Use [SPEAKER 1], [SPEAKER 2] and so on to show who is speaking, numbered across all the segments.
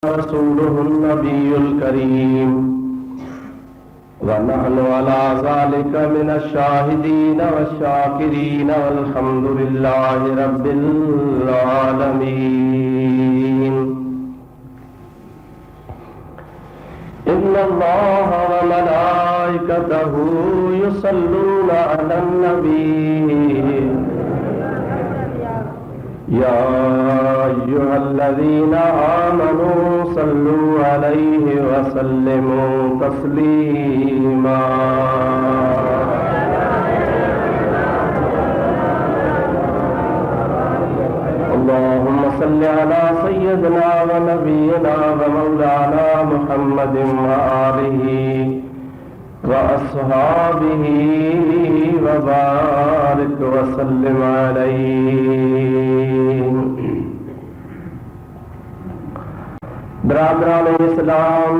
[SPEAKER 1] रसूलुहु नबियुल करीम व नहनु अला ज़ालिका मिनश शाहिदीन वश्शाकिरीन वल्हम्दुलिल्लाहि रब्बिल आलमीन। इन्नल्लाह व मलाइकतहु युसल्लूना अलन नबी या अय्युहल्लज़ीना आमनू सल्लू अलैहि व सल्लिमू तस्लीमा। अल्लाहुम्मा सल्लि अला सय्यिदिना व नबियिना व मौलाना मुहम्मदिन व आलिहि व अस्हाबिहि व बारिक व सल्लिम अलैहि। बिरादरान इस्लाम,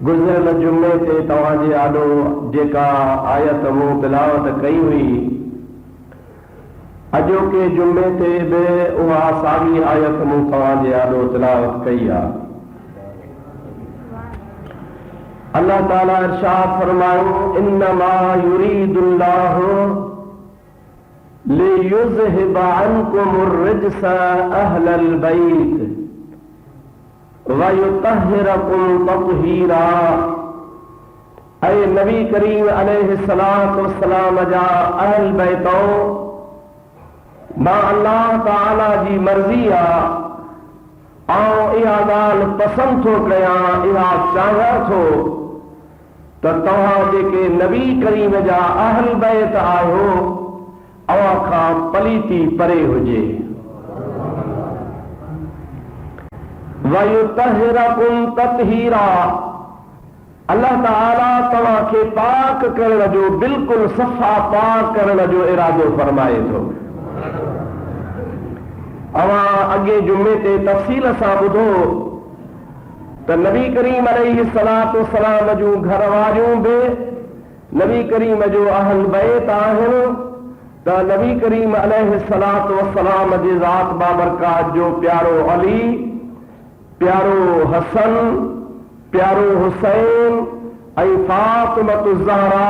[SPEAKER 1] गुज़िरियल जुमे ते तव्हांजे आॾो जेका आयत मूं तिलावत कई हुई, अॼोके जुमे ते बि उहा साॻी आयत मूं तव्हांजे आॾो तिलावत कई आहे। अल्लाह ताला इरशाद फरमायो, इन्नमा युरीदुल्लाहु लियुज़हिब अन्कुमुर रिज्स अहलल बैत वयुतहिरकुम तत्हीरा। ऐ नबी करीम अलैहिस्सलातु वस्सलाम जा अहल बैतो, मां अल्लाह ताला जी मर्ज़ी आहे ऐं इहा ॻाल्हि पसंदि थो कयां, इहा चाहियां थो त तव्हां जेके नबी करीम जा अहल बैत आहियो, अव्हां खां पलीती परे हुजे। वयुतहिरकुम तत्हीरा, अल्लाह ताला तव्हांखे पाक करण जो, बिल्कुलु सफ़ा पाक करण जो इरादो फरमाए थो। अवां अॻे जुमे ते तफ़सील सां ॿुधो त नबी करीम अलैहिस्सलातु वस्सलाम जूं घरवारियूं बि नबी करीम जो अहल बैत आहिनि, त नबी करीम अलैहिस्सलातु वस्सलाम जी ज़ात बाबरकात जो प्यारो अली, प्यारो हसन, प्यारो हुसैन ऐं फातिमतु ज़हरा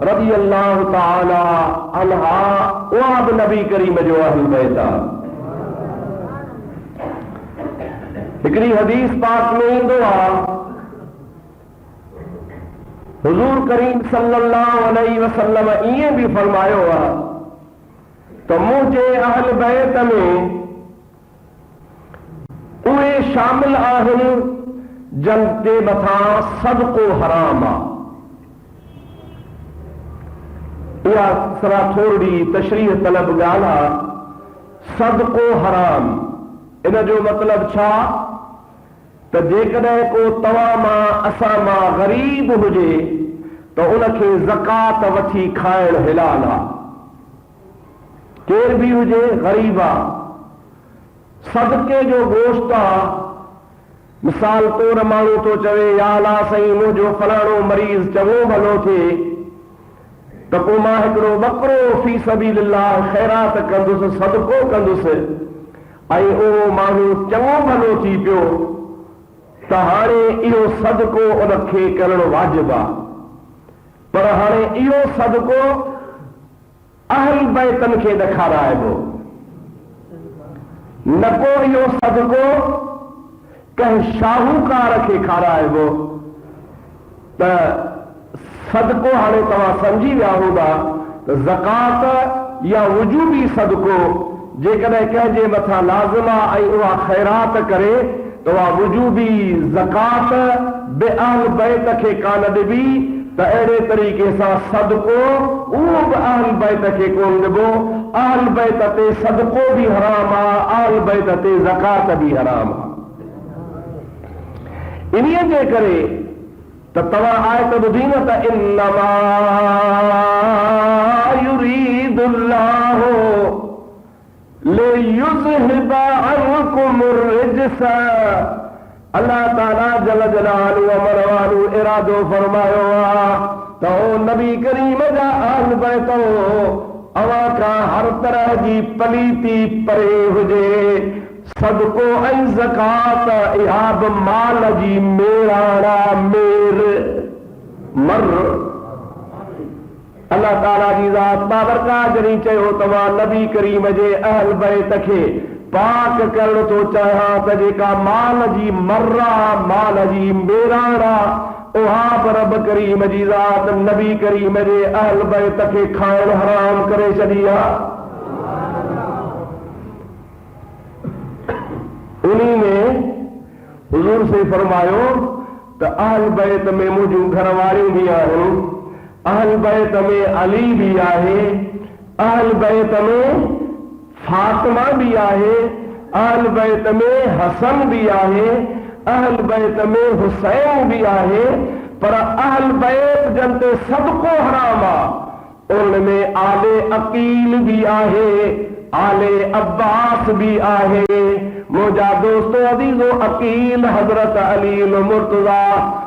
[SPEAKER 1] रज़ियल्लाहु ताला अन्हा, उहा बि नबी करीम जो अहल बैत आहे। हिकिड़ी हदीस पाक में ईंदो आहे, हुज़ूर करीम सल्लल्लाहु अलैहि वसल्लम ईअं बि फरमायो आहे त मुंहिंजे अहल बैत में उहे शामिल आहिनि जन जे मथां सदको हराम आहे। इहा सरा थोरी तशरीह तलब ॻाल्हि आहे। सदको हराम, इन जो मतिलब छा त जेकॾहिं को तव्हां मां असां मां ग़रीब हुजे त उनखे ज़कात वठी खाइण हिलाल आहे। केर बि हुजे ग़रीब आहे, सदके जो गोश्त आहे। मिसाल तौर माण्हू थो चवे, या अला साईं मुंहिंजो फलाणो मरीज़ चङो भलो थिए त पोइ मां हिकिड़ो ॿकरो फी सबीलिल्लाह ख़ैरात कंदुसि, सदको कंदुसि, ऐं उहो माण्हू चङो भलो थी पियो त हाणे इहो सदको उनखे करणु वाजिबु आहे। पर हाणे इहो सदको अहल बैतन खे ॾेखाराइबो, न को इहो सदको कंहिं शाहूकार खे खाराइबो। त सदको हाणे तव्हां सम्झी विया हूंदा त ज़कात या वुजूबी सदको जेकॾहिं कंहिंजे मथां लाज़िम आहे ऐं उहा ख़ैरात करे त उहा वुजूबी ज़कात बि अहल बैत खे कान ॾिबी, त अहिड़े तरीक़े सां सदको उहो बि अहल बैत खे कोन ॾिबो। अहल बैत ते सदको बि हराम आहे, अहल बैत ते ज़कात बि हराम आहे। इन्हीअ जे करे त तव्हां आयत ॿुधी न त इन्नमा युरीदुल्लाहु लियुज़हिब अन्कुमुर रिज्स। अल्लाह ताला जल जलालु अमर वालू इरादो फरमायो आहे त ओ नबी करीम जा अहल बैत, अव्हां खां हर तरह जी पलीती परे हुजे, सदको ऐं ज़कात इहा बि माल जी मेराणा मेर मर। अल्लाह ताला जी ज़ात बाबरकात जॾहिं चयो तव्हां नबी करीम जे अहल बैत खे पाक करण थो चाहियां त जेका माल जी मर्रा माल जी मेराणा उहा बि रब करीम जी ज़ात नबी करीम जे अहल बैत खे खाइण हराम करे छॾी आहे। उन्हीं में हुजूर से फरमायो त अहल बैत में मुंहिंजूं घर वारियूं बि आहिनि, अहल बैत में अली भी आहे, अहल बैत में फातिमा भी आहे, अहल बैत में हसन भी आहे, अहल बैत में हुसैन भी आहे। पर अहल बैत जंते सदको हराम आहे उनमें आले अकील भी आहे, आले अब्बास भी आहे। मुझा दोस्तों अजीजो अकील हजरत अली मुर्तजा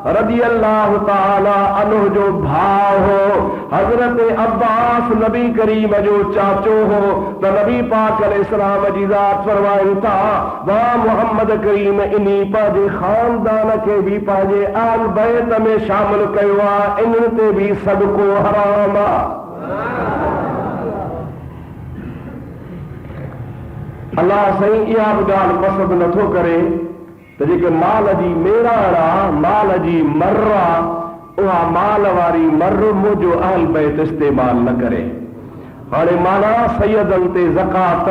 [SPEAKER 1] रजी अल्लाह ताला अन्हु जो भाव हो। हजरत अब्बास नबी करीम जो चाचो हो तो नबी पाक अलैहिस्सलाम जी ज़ात फरमाइन था वाह मोहम्मद करीम इन्हीं पंहिंजे खानदान के भी पंहिंजे अहल बैत में शामिल कयो आहे, इन्हनि ते भी सदको हराम आहे। अल्लाह साईं इहा बि ॻाल्हि पसंदि नथो करे त जेके माल जी मेराणा माल जी मर्रा उहा माल वारी मर मुंहिंजो अहल बैत इस्तेमाल न करे। हाणे माना सैयदनि ते ज़कात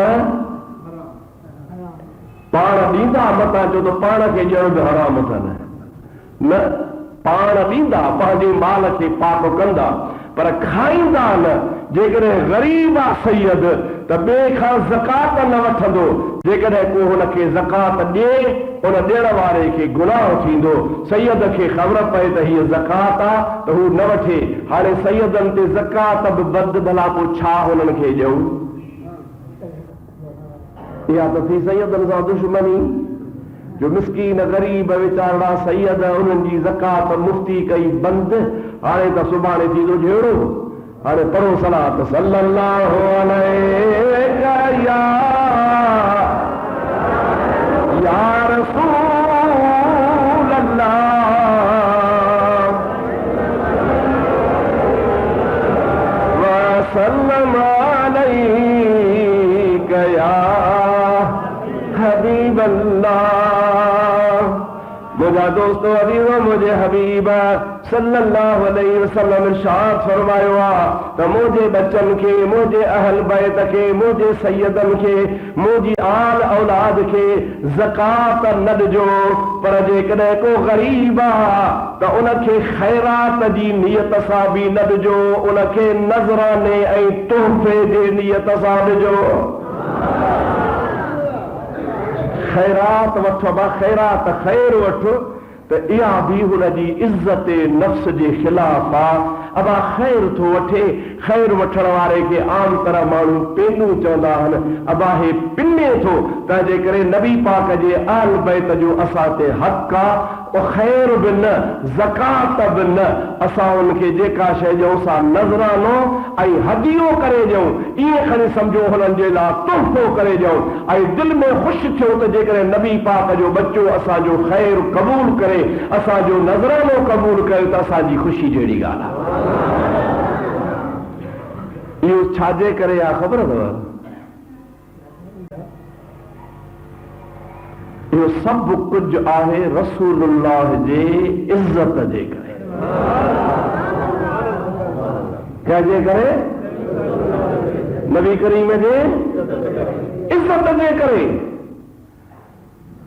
[SPEAKER 1] पाण ॾींदा मतां चओ त पाण खे ॾियण बि हराम अथनि, न पाण ॾींदा पंहिंजे माल खे पाक कंदा पर खाईंदा न। जेकॾहिं ग़रीब आहे सैयद त ॿिए खां ज़कात न वठंदो, जेकॾहिं को हुनखे ज़कात ॾिए उन ॾियण वारे खे गुनाह थींदो। सैयद खे ख़बर पए त हीअ ज़कात आहे त हू न वठे। हाणे सैयदनि ते ज़कात बि बद भला पोइ छा हुननि खे ॾियूं? इहा त थी सैयदनि सां दुश्मनी जो मिस्कीन ग़रीब वीचारा सैयद उन्हनि जी ज़कात मुफ़्ती कई बंदि। हाणे त सुभाणे थींदो जहिड़ो। हाणे पढ़ो सलात सल्लल्लाहु अलैहि या रसूल अल्लाह व सल्लम अलैका या हबीब अल्लाह। मुझा दोस्तों अजीजो मुझे हबीब सल्लल्लाहु अलैहि वसल्लम इरशाद फरमायो आहे त मुंहिंजे बच्चन खे मुंहिंजे अहल बैत खे मुंहिंजे सैयदन खे मुंहिंजी आल औलाद खे ज़कात न ॾिजो। पर जेकॾहिं को ग़रीब आहे त उनखे ख़ैरात जी नियत सां बि न ॾिजो, उनखे नज़राने ऐं तोहफ़े जे नियत सां ॾिजो। खैरात वठो बा खैरात खैर वठो त इहा बि हुनजी इज़्ज़त नफ्स जे ख़िलाफ़ आहे। अबा खैर थो वठे, खैर वठण वारे खे आम तरह माण्हू पेनू चवंदा आहिनि। अबा हे पिने थो तंहिंजे करे नबी पाक जे अहल बैत जो असां ते हक़ आहे। खैर बि न ज़कात बि न, असां उनखे जेका शइ ॾियूं असां नज़रानो ऐं हदियो करे ॾियूं, ईअं खणी सम्झो हुननि जे लाइ तोहफ़ो करे ॾियूं ऐं दिलि में ख़ुशि थियो त जेकॾहिं नबी पाक जो बच्चो असांजो खैर क़बूल करे, असांजो नज़रानो क़बूल करे त असांजी ख़ुशी जहिड़ी ॻाल्हि आहे। इहो छाजे करे आहे ख़बर अथव? इहो सभु कुझु आहे रसूलुल्लाह जे इज़्ज़त जे करे। कंहिंजे करे? नबी करीम जे इज़्ज़त जे करे।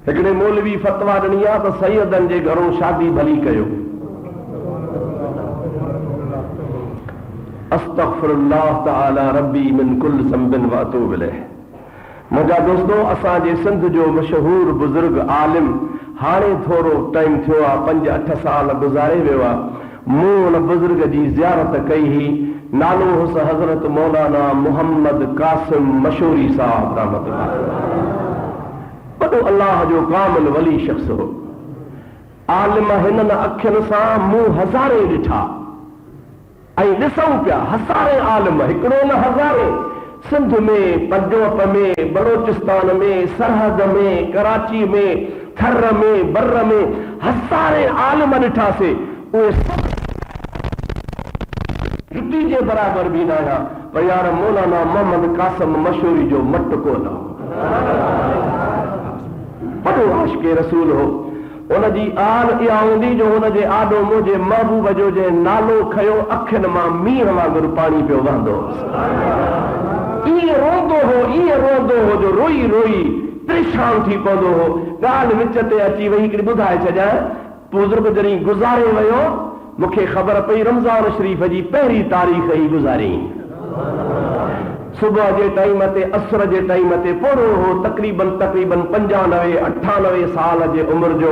[SPEAKER 1] हिकिड़े मौलवी फतवा ॾिनी आहे त सैयदनि जे घरों शादी भली कयो। अस्तग़फिरुल्लाह तआला रब्बी मिन कुल ज़ंबिन व अतूब इलैह। मुंहिंजा दोस्तों असांजे सिंध जो मशहूर बुज़ुर्ग आलिम हाणे थोरो टाइम थियो आहे, 5-8 साल गुज़ारे वियो आहे। मूं हुन बुज़ुर्ग जी ज़ियारत कई हुई। नालो हुस हज़रत मौलाना मोहम्मद कासिम मशहूरी साहब रहमतुल्लाह। वॾो अल्लाह जो कामिल वली शख़्स हो। आलिम हिननि अखियुनि सां मूं हज़ारे ॾिठा ऐं ॾिसूं पिया हज़ारे आलिम, हिकिड़ो न हज़ारे। सिंध में, पंजाब में, बलोचिस्तान में, सरहद में, कराची में, थर में, बर में हज़ारे आलिम ॾिठा से उहे जुती जे बराबर भी ना आया पर यार मौलाना मोहम्मद कासिम मशहूरी जो मटको न वॾो आशिक़े रसूल हो। उनजी आल इहा हूंदी जो हुनजे आॾो मुंहिंजे महबूब जो जंहिं नालो खयो अखियुनि मां मींहं वांगुरु पाणी पियो वहंदो ईअं रोंदो हो जो रोई रोई परेशान थी पवंदो हो। ॻाल्हि विच ते अची वई हिकिड़ी ॿुधाए छॾियां बुज़ुर्ग जॾहिं गुज़ारे वियो मूंखे ख़बर पई रमज़ान शरीफ़ जी पहिरीं तारीख़ ई गुज़ारी। सुबुह जे टाइम ते असर जे टाइम ते पोड़ो हो तक़रीबन 95-98 साल जे उमिरि जो।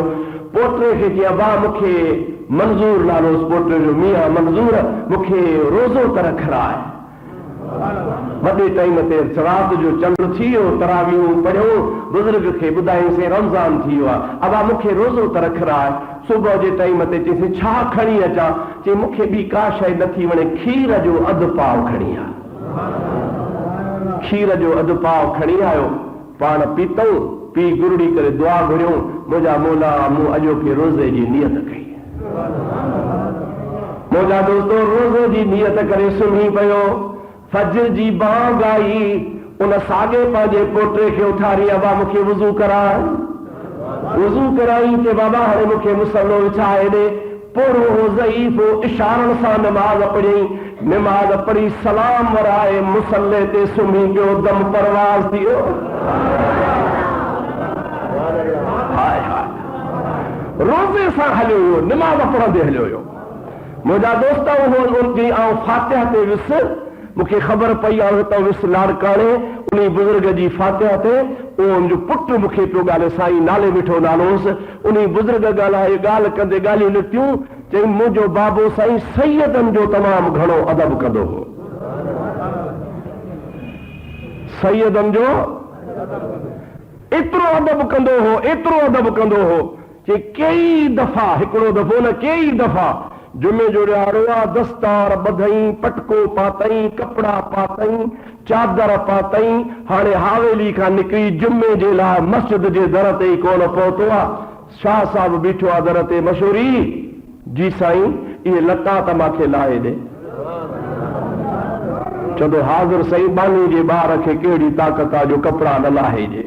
[SPEAKER 1] पोटे खे चया वाह मूंखे मंज़ूर नालो पोटे जो मियां मंज़ूर मूंखे रोज़ो त रखराए। वॾे टाइम ते रात जो चंड थी वियो तरावियूं पढ़ियो बुज़ुर्ग खे ॿुधाईंसीं रमज़ान थी वियो आहे अबा मूंखे रोज़ो त रखराए। सुबुह जे टाइम ते चईसीं छा खणी अचां चई मूंखे ॿी का शइ नथी वणे खीर जो अधु पाव खणी आ। खीर जो अधु पाव खणी आयो पाण पीतऊं पी गुरड़ी करे दुआ घुरियूं मुंहिंजा मौला मूं अॼोके रोज़े जी नियत कई। मुंहिंजा दोस्तो रोज़े जी नियत करे सुम्ही पियो फजर जी बांग आई उन साॻे पंहिंजे पोटे खे उथारी अबा मूंखे वुज़ू कराए। वुज़ू कराई के बाबा हाणे मूंखे मुसलो विछाए ॾे। पोड़ो हो ज़ईफ़ इशारनि सां नमाज़ पढ़ी नमाज़ पढ़ी सलाम वराए मुसले ते सुम्ही पियो दम परवाज़ थी वियो। हाय हाय रोज़े सां हलियो हुयो नमाज़ पढ़ंदे हलियो हुयो। मुंहिंजा दोस्त उनजी आउं फातिहा ते वियुसि मूंखे ख़बर पई आहे हितां वियुसि लाड़काणे उन बुज़ुर्ग जी फातिहा ते उहो मुंहिंजो पुटु मूंखे पियो ॻाल्हि साईं नाले मिठो नालो हुउसि उन बुज़ुर्ग ॻाल्हाए ॻाल्हि कंदे ॻाल्हियूं निकितियूं चई मुंहिंजो बाबो साईं सैयदनि जो तमामु घणो अदब कंदो हो। सैयदनि जो एतिरो अदब कंदो हो कि कई दफ़ा हिकिड़ो दफ़ो न कई दफ़ा जुमे जो ॾियारो आहे दस्तार ॿधई पटको पातई कपिड़ा पातई चादर पातई हाणे हावेली खां निकिरी जुमे जे लाइ मस्जिद जे दर ते ई कोन पहुतो आहे। शाह साहब बीठो आहे दर ते मशहूरी जी साईं इहे लता त मूंखे लाहे ॾे। चवंदो हाज़िर साईं बानी जे ॿार खे कहिड़ी ताक़त आहे जो कपिड़ा न लाहे ॾे।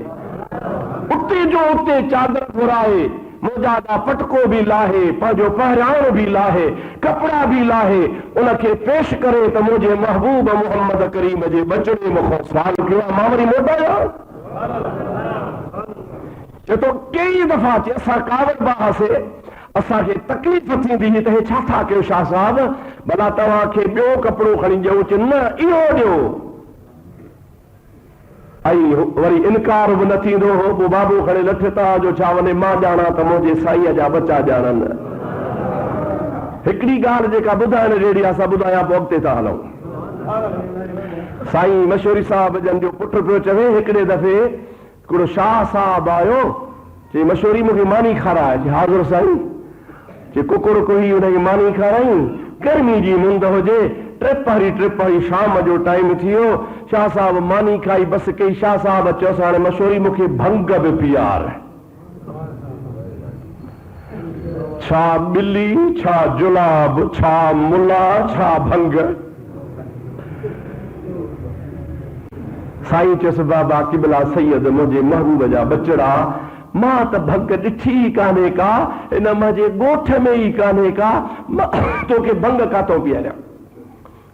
[SPEAKER 1] उते जो उते चादर घुराए मुंहिंजा पटको भी लाहे पंहिंजो पहिराण भी लाहे कपिड़ा भी लाहे उनखे पेश करे त मुंहिंजे महबूब मोहम्मद करीम जे बचड़े मूंखां सवाल कयो मां वरी मोटाया। चए थो कई दफ़ा असां कावड़ बाहासीं असांखे तकलीफ़ थींदी हुई त हे छा था कयो शाह साहब भला तव्हांखे ॿियो कपिड़ो खणी ॾियो चए न इहो ॾियो ऐं वरी इनकार बि न थींदो हो पोइ बाबू खणे लठता जो छा वञे मां ॼाणा त मुंहिंजे साईं जा बचा ॼाणनि। हिकिड़ी ॻाल्हि जेका ॿुधाइण जहिड़ी असां ॿुधायां पोइ अॻिते था हलूं। साईं मशहूरी साहब जन जो पुटु पियो चवे हिकिड़े दफ़े हिकिड़ो शाह साहब आयो चई मशहूरी मूंखे मानी खाराए चई हाज़िर साईं चई कुकुर कोई हुनखे मानी खाराई गर्मी जी मुंद हुजे टिपहरी शाम जो टाइम थी वियो शाह साहब मानी खाई बस कई शाह साहब चयोसि हाणे मशहूरी मूंखे भंग बि पीआर छा ॿिली छा जुलाब छा मुला छा भंग। साईं चयोसि बाबा किबला सैयद मुंहिंजे महबूब जा बचड़ा मां त भंग ॾिठी कान्हे का हिन मुंहिंजे ॻोठ में ई कान्हे का तोखे भंग काथो पीआरियां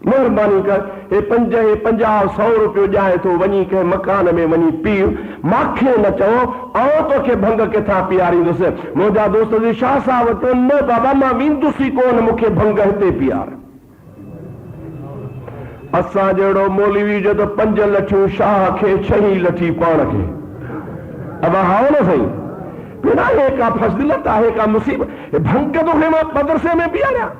[SPEAKER 1] महिरबानी कर हे 50-100 रुपयो ॼाए थो वञी कंहिं मकान में वञी पीउ मूंखे न चओ ऐं तोखे भंग किथां पीआरींदुसि। मुंहिंजा दोस्त जी शाह साहब तो न बाबा मां वेंदुसि ई कोन मूंखे भंग हिते पीआर। असां जहिड़ो मौलवी जो त 5 लठियूं शाह खे 6 लठी पाण खे अब हाओ न सही बिना हे का फज़िलत आहे का मुसीबत भंग तोखे मां मदरसे में पीआरियां।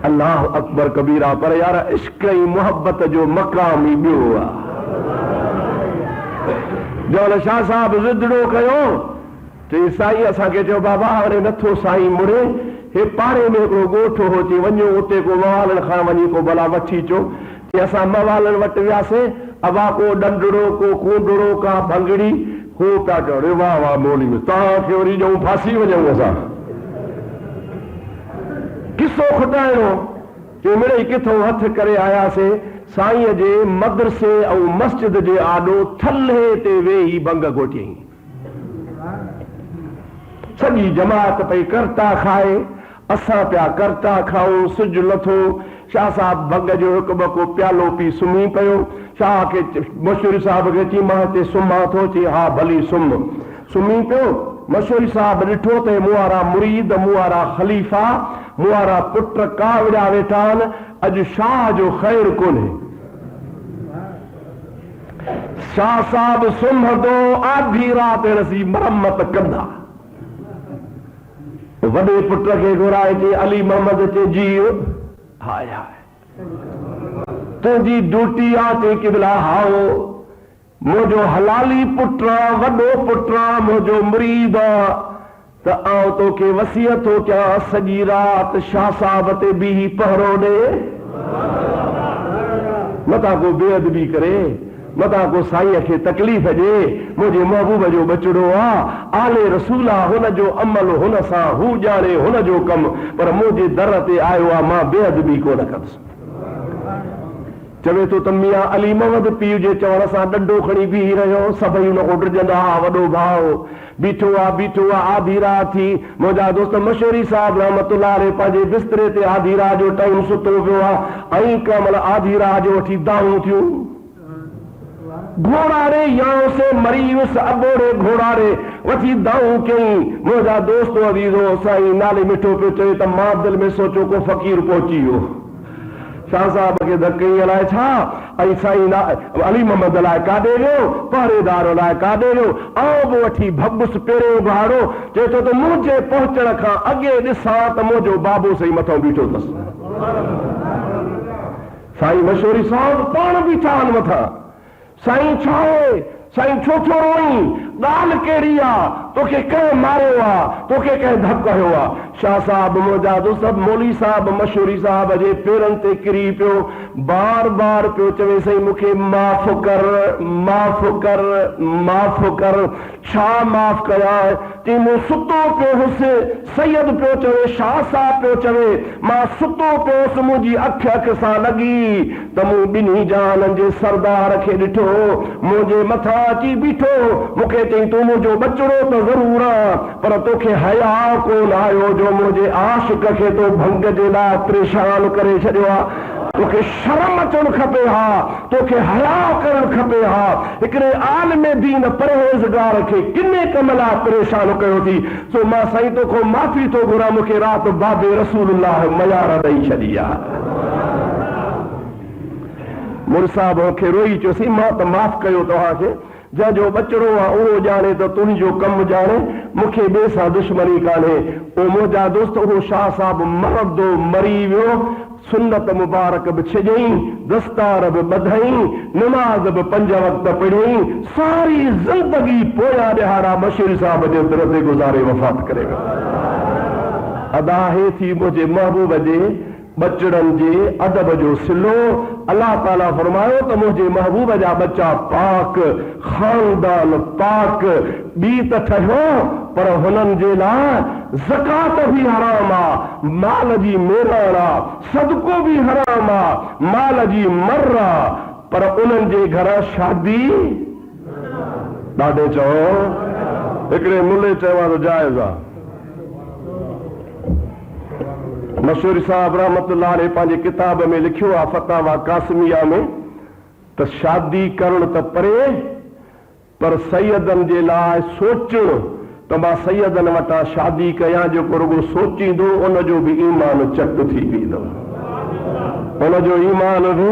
[SPEAKER 1] अल्लाह अकबर कबीरा पर यार इश्क ऐं मोहब्बत जो मक़ाम ई ॿियो आहे। जो शाह साहब ज़िदड़ो कयो चई साईं असांखे चयो बाबा हाणे नथो साईं मुड़े हे पाड़े में हिकिड़ो ॻोठ हो चई वञो उते को वालनि खां वञी को भला वठी अचो असां मवालन वटि वियासीं, अबा को डंडड़ो को कूंडड़ो का भंगड़ी, हो पिया चओ वाह वाह मोली में तव्हांखे वरी ॾियूं फासी वञूं असां। किसो खुटाइणो कि मिड़ई किथों हथ करे आयासीं साईं जे मदरसे ऐं मस्जिद जे आॾो थल्हे ते वेही भंग गोटियईं। सॼी जमात पई करता खाए, असां पिया करता खाऊं, सिज लथो। शाह साहब भंग जो हिकु ॿको प्यालो पी सुम्ही पियो। शाह खे मशहूरी साहब खे चई मां हिते सुम्हां थो, चई हा भली सुम्ही पियो। मशहूरी साहब ॾिठो त मूं वारा मुरीद, मूं वारा ख़लीफ़ा, मूं वारा पुट कावड़ा वेठा आहिनि, अॼु शाह जो ख़ैर कोन्हे। शाह साहब सुम्हंदो, आधी राति रसी मरम्मत कंदा। वॾे पुट खे घुराए चई अली मोहम्मद चे जीउ, हाय हाय तुंहिंजी ड्यूटी आहे। चई किबला हाओ, मुंहिंजो हलाली पुट आहे, वॾो पुट आहे, मुंहिंजो मुरीद आहे, त आउं तोखे वसियत थो कयां सॼी राति शाह साहब ते बीही पहरो ॾे। मथां को बेअदबी करे, मथां को साईं खे तकलीफ़ ॾे। मुंहिंजे महबूब जो बचड़ो आहे, आले रसूल आहे, हुन जो अमल हुन सां हू ॼाणे, हुन जो कमु, पर मुंहिंजे दर ते आयो आहे, मां बेअदबी कोन कंदुसि। चवे थो त मियां अली मोहम्मद पीउ जे चवण सां ॾंडो खणी बीही रहियो, सभई हुन खां ड्रिजंदा हा, वॾो भाउ बीठो आहे। आधी राति थी। मुंहिंजा दोस्त मशहूरी साहब रहमतुल्लाह अलैह पंहिंजे बिस्तरे ते आधी राति जो टाइम सुतो पियो आहे, ऐं कंहिं आधी राति जो वठी दाऊं थियूं। घोड़ारे याओ से मरी उस अबोड़े घोड़ारे वठी दाऊं कई। मुंहिंजा दोस्त अदीज़ो साईं नाले मिठो पियो चए त मां दिलि में सोचो को फ़क़ीर पहुची वियो। शाह साहब खे धके लाइ छा, ऐं साईं अली मोहम्मद लाइ काॾे वियो, पहरेदार लाइ काॾे वियो, आउं बि वठी भॻुसि पहिरियों भाड़ो। चए थो त मुंहिंजे पहुचण खां अॻे ॾिसां त मुंहिंजो बाबू साईं मथां बीठो अथसि। साईं मशहूरी साहब पाण बीठा आहिनि मथां। साईं छा आहे? साईं छो छो रोई? ॻाल्हि कहिड़ी आहे? तोखे कंहिं मारियो आहे? तोखे कंहिं धक हयो आहे? शाह साहब मुंहिंजा दोस्त मौली साहब मशहूरी साहब जे पेरनि ते किरी पियो, बार बार पियो चवे साईं मूंखे माफ़ कर, माफ़ कर, माफ़ कर। छा माफ़ कयां? चई मूं सुतो पियो हुउसि। सैयद पियो चवे, शाह साहब पियो चवे मां सुतो पियो हुउसि, मुंहिंजी अख सां लॻी त मूं ॿिन्ही जहाननि जे सरदार खे ॾिठो मुंहिंजे मथां अची बीठो। मूंखे चई तूं मुंहिंजो बचड़ो त ज़रूर आहे, पर तोखे हया कोन आयो जो मुंहिंजे आशिक खे तो भंग जे लाइ परेशान करे छॾियो आहे। तोखे शर्म अचणु खपे हा, तोखे हया करणु खपे हा। हिकिड़े आलिम दीन परहेज़गार खे किने कम लाइ परेशान कयो थी। सो मां साईं तोखां माफ़ी थो घुरां, मूंखे राति बाबे रसूलुल्लाह मयार ॾेई छॾी आहे। मुड़ साहब खे रोई चयोसीं मां त माफ़ कयो तव्हांखे, जंहिंजो बचड़ो आहे उहो ॼाणे त तुंहिंजो कमु ॼाणे, मूंखे ॿिए सां दुश्मनी कान्हे। उहो मुंहिंजा दोस्त उहो शाह साहब मरदो मरी वियो, सुन्नत मुबारक बि छॾियईं, दस्तार बि ॿधईं, नमाज़ बि 5 वक़्त पढ़ियईं, सारी ज़िंदगी पोयां ॾिहाड़ा मशहूर साहब जे दर ते गुज़ारे वफ़ात करे वियो। अदा हे थी मुंहिंजे महबूब जे बचड़नि जे अदब जो सिलो। अल्लाह ताला फरमायो त मुंहिंजे महबूब जा बच्चा पाक, खानदान पाक। ॿी त ठहियो पर हुननि जे लाइ ज़कात बि हराम आहे, माल जी मेराण आहे, सदको बि हराम आहे, माल जी मर आहे, पर उन्हनि जे घर शादी ॾाढे चओ। हिकिड़े मुल्ले चयो आहे त जाइज़ आहे। मशहूर साहब रहमतुल्लाह अलैह पंहिंजे किताब में लिखियो आहे फतावा कासिमिया में त शादी करणु त परे, पर सैयदनि जे लाइ सोचणु त मां सैयदनि वटां शादी कयां, जेको रुगो सोचींदो उनजो बि ईमान चट थी वेंदो, उनजो ईमान बि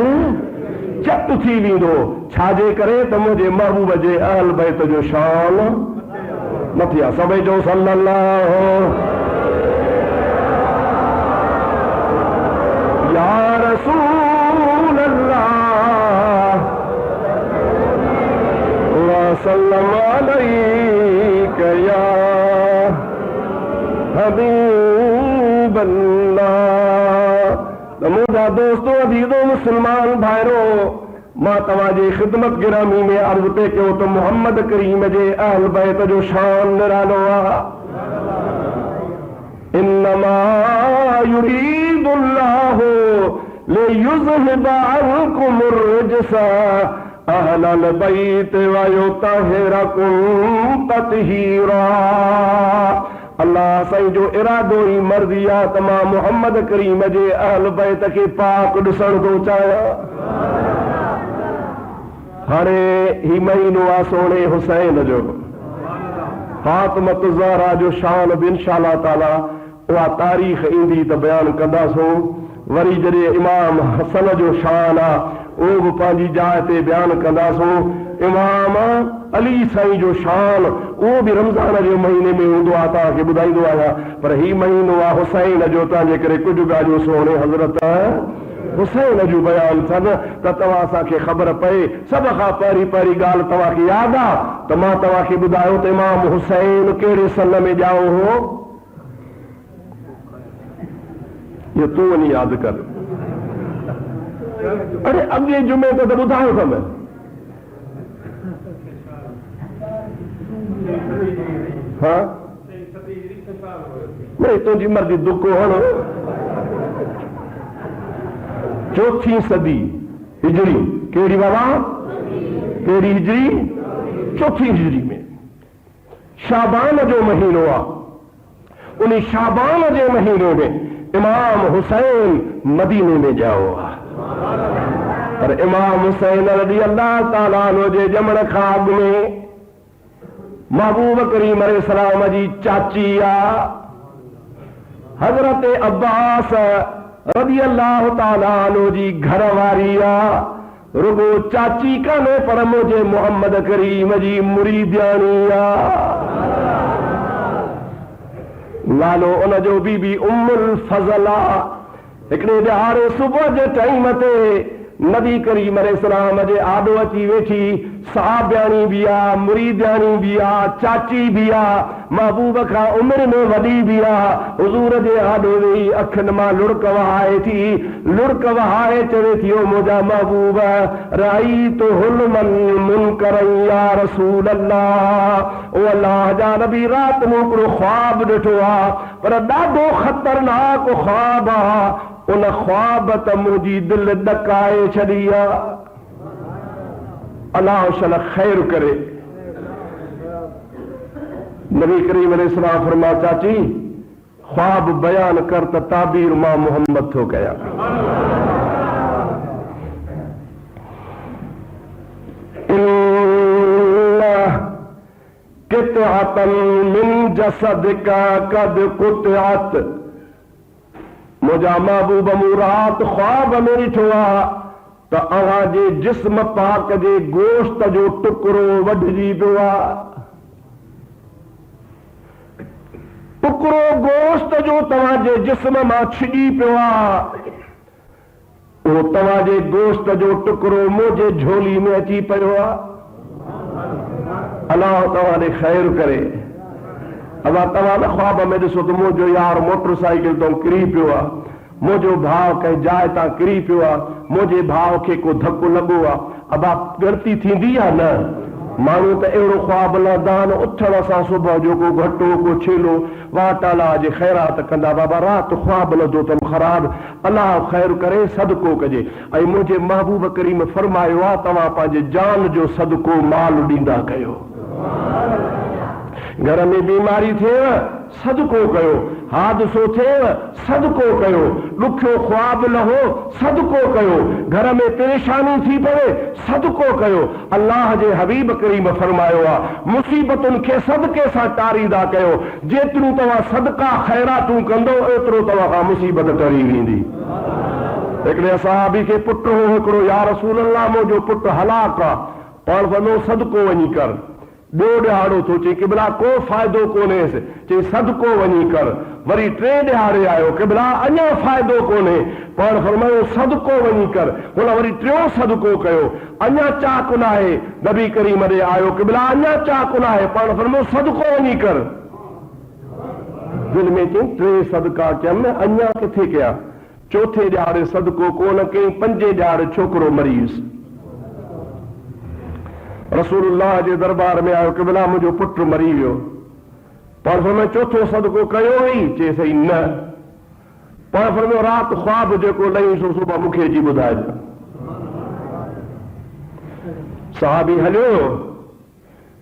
[SPEAKER 1] चट थी वेंदो। छाजे करे त मुंहिंजे महबूब जे अहल बैत जो शान नथी आहे। सभई जो सल्लल्लाहु या रसूल अल्लाह व सल्लम अलैका या हबीब अल्लाह। तो मुझा दोस्तों अजीजों मुसलमान भाइरों मां तवाजी खिदमत गिरामी में अर्ज पे क्यों तो मोहम्मद करीम जे अहल बैत जो शान निरालो आ इन्नमा युरीदुल्लाहु लियुज़हिबा अन्कुमुर रिजसा अहलल बैत व युतहिरकुम तत्हीरा। अल्लाह साईं जो इरादो ही मर्जी आ तमाम मोहम्मद करीम जे अहल बैत के पाक ॾिसण थो चाहियां। हाणे ही महीनो आ सोने हुसैन जो फातिमत ज़हरा जो शान बि इंशाअल्लाह ताला उहा तारीख़ ईंदी त बयान कंदासूं। वरी जॾहिं इमाम हसन जो शान आ उहो बि पंहिंजी जाइ ते बयान कंदासूं। इमाम अली साईं जो शान उहो बि रमज़ान जे महीने में हूंदो आहे, तव्हांखे ॿुधाईंदो आहियां। पर ही महीनो आहे हुसैन जो, तव्हांजे करे कुझु ॻाल्हियूं सोने हज़रत हुसैन जूं बयान थियनि त तव्हां असांखे ख़बर पए। सभ खां पहिरीं पहिरीं ॻाल्हि तव्हांखे यादि आहे त मां तव्हांखे ॿुधायो त इमाम हुसैन कहिड़े सन में ॼाओ हो? इहो तूं वञी यादि कर। अरे अॻे जुमे ते त ॿुधायो त मैं हाँ नहीं तुझी मर्जी दुखो हण। चौथी सदी हिजरी केड़ी बाबा केड़ी हिजरी? चौथी हिजरी में शाबान जो महीनो आ। उन शाबान जे महीने में इमाम हुसैन मदीने में जाओ आ। पर इमाम हुसैन रज़ी अल्लाह ताला अन्हु जे ॼमण खां अॻु में महबूब करीम अलैहिस्सलाम जी चाची आ हजरत अब्बास रज़ी अल्लाह ताला अन्हु जी घरवारी आ। रुगो चाची काने पर मुझे मोहम्मद करीम जी मुरीदियानी आ। नालो उन जो बीबी उम्मुल फज़ल आ। हिकिड़े ॾिहाड़े सुबुह जे टाइम ते नबी करीम अलैहिस्सलाम जे आॾो अची वेठी साहबियाणी भी आ, मुरीदियाणी भी आ, चाची भी आ, महबूब खां उमिरि में वॾी भी आ। हुज़ूर जे आॾो वेही अखियुनि मां लुड़क वहाए थी, लुड़क वहाए चवे थी ओ मुंहिंजा महबूब रअयतु हुल्मन मुनकरन या रसूल अल्लाह। ओ अल्लाह जा नबी राति में हिकिड़ो ख्वाब ॾिठो आ, पर ॾाढो ख़तरनाक ख्वाब आ। उन ख्वाब त मुंहिंजी दिलि ॾकाए छॾी आ। अल्लाह शल खैर करे। नबी करीम अलैहिस्सलाम फरमा चाची ख्वाब बयान कर त ताबीर मां मोहम्मद थो कया। कितअतन मिन जसदिका कद कुतअत। मुंहिंजा महबूब मूं राति ख्वाब में ॾिठो आहे त अव्हां जे जिस्म पाक जे गोश्त जो टुकड़ो वढिजी पियो आहे। टुकड़ो गोश्त जो तव्हांजे जिस्म मां छिॼी पियो आहे। उहो तव्हांजे गोश्त जो टुकड़ो मुंहिंजे झोली में अची पियो आहे। अलाह तव्हां ॾे खैर करे। अलाह तव्हां न ख्वाब में ॾिसो त मुंहिंजो यार मोटरसाइकिल तां किरी पियो आहे, मुंहिंजो भाउ कंहिं जाइ तां किरी पियो आहे, मुंहिंजे भाउ खे को धकु लॻो आहे। अबा ग़लती थींदी आहे न? माण्हू त अहिड़ो ख्वाब लहंदा आहिनि उथण सां सुबुह जो को घटो को छेलो वाट अलाह जे ख़ैरात कंदा। बाबा राति ख्वाब लधो अथमि ख़राब, अलाह ख़ैर करे सदको कजे। ऐं मुंहिंजे महबूब करीम फरमायो आहे तव्हां पंहिंजे जान जो सदको माल ॾींदा कयो। घर में बीमारी थिएव सदको कयो, हादसो थिएव सदको कयो, ॾुखियो ख्वाब लहो सदको कयो, घर में परेशानी थी पवे सदको कयो। अल्लाह जे हबीब करीम फरमायो आहे मुसीबतुनि खे सदके सां टारींदा कयो। जेतिरियूं तव्हां सदका ख़ैरातूं कंदो एतिरो तव्हां खां मुसीबत टरी वेंदी। हिकिड़े सहाबी खे पुटु हो हिकिड़ो, या रसूल अल्लाह मुंहिंजो पुटु हलाक आहे। पाण फरमायो सदको वञी कर। ॿियो ॾिहाड़ो थो चई किबला को फ़ाइदो कोन्हे, चई सदको वञी कर। वरी टे ॾिहाड़े आयो किबला अञा फ़ाइदो कोन्हे, पाण फरमायो सदको वञी कर। हुन वरी टियों सदको कयो, अञा चाक न आहे। नबी करीम ॾे आयो किबला अञा चाक न आहे, पाण फरमायो सदको वञी कर। दिल में चई टे सदका कयमि अञा किथे कया? चौथे ॾियारे सदको कोन कई, पंजे ॾियारे छोकिरो मरी वियुसि। रसूलुल्लाह जे दरबार में आयो, क़िबला मुंहिंजो पुटु मरी वियो। पाण फरमायो चौथो सदको कयो हुई? चए सही न। पाण फरमायो राति ख्वाब जेको लही सो सुबुह मूंखे अची ॿुधाइजो। साहबी हलियो,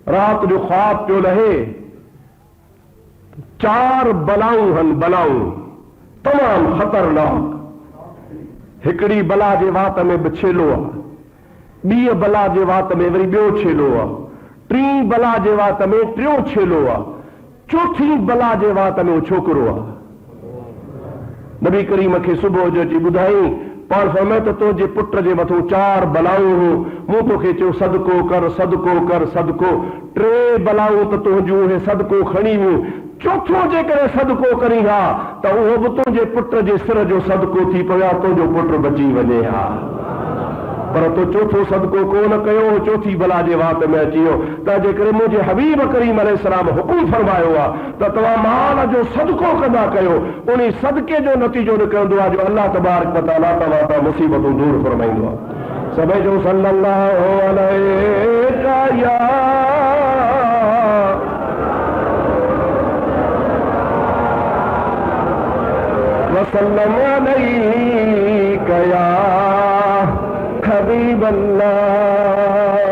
[SPEAKER 1] राति जो ख्वाब पियो लहे, 4 बलाऊं हन, बलाऊं तमाम खतरनाक। हिकिड़ी बला जे वात में बि छेलो आहे, ॿी बला जे वात में वरी ॿियो छेलो आहे, टीं बला जे वात में टियों छेलो आहे, चौथी बला जे वात में छोकिरो आहे। नबी करीम खे सुबुह जो अची ॿुधाई, पाण फरमायो त तुंहिंजे पुट जे मथां 4 बलाऊं हुयूं, मूं तोखे चयो सदको कर, सदको कर, सदको। 3 बलाऊं त तुंहिंजूं उहे सदको खणी वियूं, चौथो जेकॾहिं सदको करी हा त उहो बि तुंहिंजे पुट जे सिर जो सदको थी पियो आहे, तुंहिंजो पुटु बची वञे हा। पर तो चौथो सदको कोन कयो, चौथी बला जे वात में अची वियो। त जेकॾहिं मुंहिंजे हबीब करीम अलैहिस्सलाम हुकुम फरमायो आहे त तव्हां माल जो सदको कंदा कयो, उन सदके जो नतीजो निकिरंदो आहे जो अल्लाह तबारक व तआला तव्हां तां मुसीबतूं दूर फरमाईंदो आहे। सभई जो सल्लल्लाहु अलैहि या वसल्लम अलैका या हबीब अल्लाह।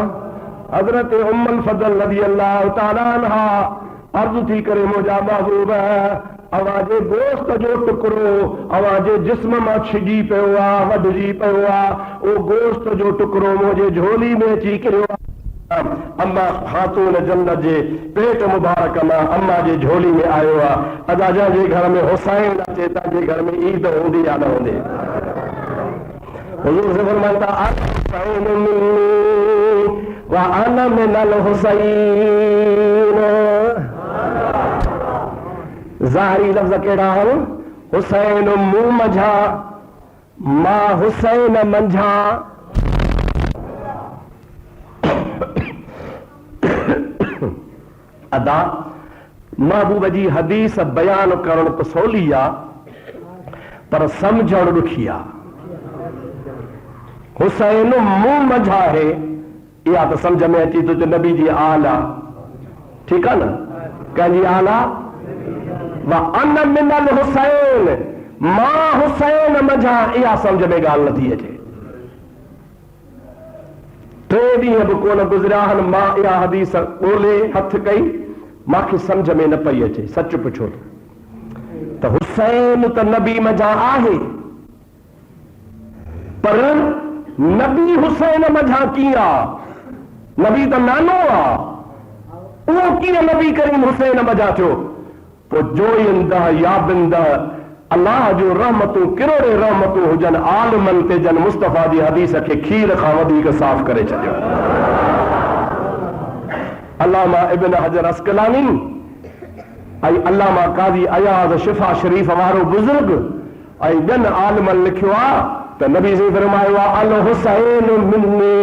[SPEAKER 1] हजरत उम्मुल फज़ल रज़ी अल्लाह तआला अन्हा अर्ज़ थी करे, मुंहिंजा महबूब अवाजे गोश्त जो टुकड़ो अवाजे जिस्म मां छिजी पियो आहे, वढिजी पियो आहे, उहो गोश्त जो टुकड़ो मुंहिंजे झोली में अची किरियो आहे। अम्मा खातून जन्नत जे पेट मुबारक मां अम्मा जे झोली में आयो आहे। अदा जंहिंजे घर में हुसैन अचे, तव्हांजे घर में ईद हूंदी या न हूंदी? हुज़ूर से फरमाता हुसैन मिन्नी व अना मिनल हुसैन। ज़ाहिरी लफ्ज़ कहिड़ा आहिनि? हुसैन मूं मंझा, मां हुसैन मंझा। अदा महबूब जी हदीस बयान करण त सवली आहे, पर समझण ॾुखी आहे। हुसैन मूं मंझा आहे, इहा त समझ में अची थो, नबी जी आल आहे, ठीकु आहे न? कंहिंजी आल आहे? व अन मिनल हुसैन, मां हुसैन मंझा, इहा समझ में ॻाल्हि नथी अचे। 3 ॾींहं बि कोन गुज़रिया आहिनि, मां इहा हदीस ॻोल्हे हथ कई, मूंखे समझ में न पई अचे। सच पुछो त हुसैन त नबी मंझा आहे, पर नबी हुसैन मंझा कीअं आहे? नबी त नानो आहे, उहो कीअं नबी करीम हुसैन मंझा थियो? पोइ जोईंदा याबिंदा अल्लाह जो रहमतूं, किरोड़े रहमतूं हुजनि आलिमनि ते जन मुस्तफ़ा जी हदीस खे खीर खां वधीक साफ़ करे छॾियो। अल्लामा इब्न हजर अस्कलानी ऐं अल्लामा काज़ी अयाज़ शिफ़ा शरीफ़ वारो बुज़ुर्ग ऐं ॿियनि आलिमनि लिखियो आहे त नबी से फरमायो आहे अल हुसैन मिन्नी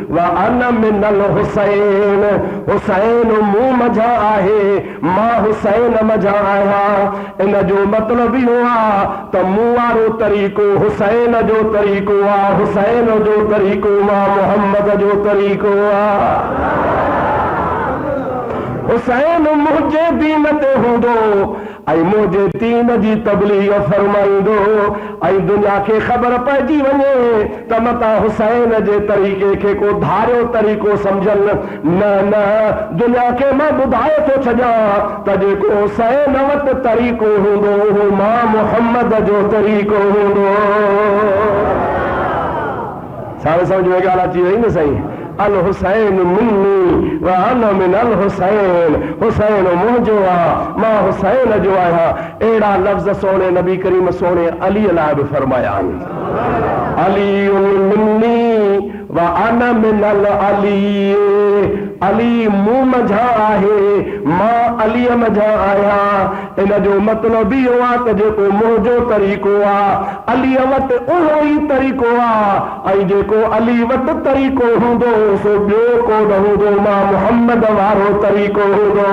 [SPEAKER 1] व अना मिनल हुसैन। हुसैन मूं मंझा आहे, मां हुसैन मंझा आहियां। इन जो मतिलबु इहो आहे त मूं वारो तरीक़ो हुसैन जो तरीक़ो आहे, हुसैन जो तरीक़ो मां मुहम्मद जो तरीक़ो आहे। हुसैन मुंहिंजे दीन ते हूंदो ऐं मुंहिंजे दीन जी तबलीग फरमाईंदो, ऐं दुनिया खे ख़बर पइजी वञे त मता हुसैन जे तरीक़े खे को धारियो तरीक़ो सम्झनि। न न, दुनिया खे मां ॿुधाए थो छॾियां त जेको हुसैन वटि तरीक़ो हूंदो उहो मां मुहम्मद जो तरीक़ो हूंदो। सारे समझ में ॻाल्हि अची वई न साईं? अल हुसैन मिन्नी व अना मिनल हुसैन। हुसैन मुंहिंजो आहे, मां हुसैन जो आहियां। अहिड़ा लफ़्ज़ सोने नबी करीम सोने अली लाइ बि फरमाया आहिनि। अली मिन्नी व अना मिनल अली। अली मूं मंझा आहे, मां अलीअ मंझा आहियां। इन जो मतिलबु इहो आहे त जेको मुंहिंजो तरीक़ो आहे अलीअ वटि उहो ई तरीक़ो आहे, ऐं जेको अली वटि तरीक़ो हूंदो सो ॿियो को न हूंदो, मां मुहम्मद वारो तरीक़ो हूंदो।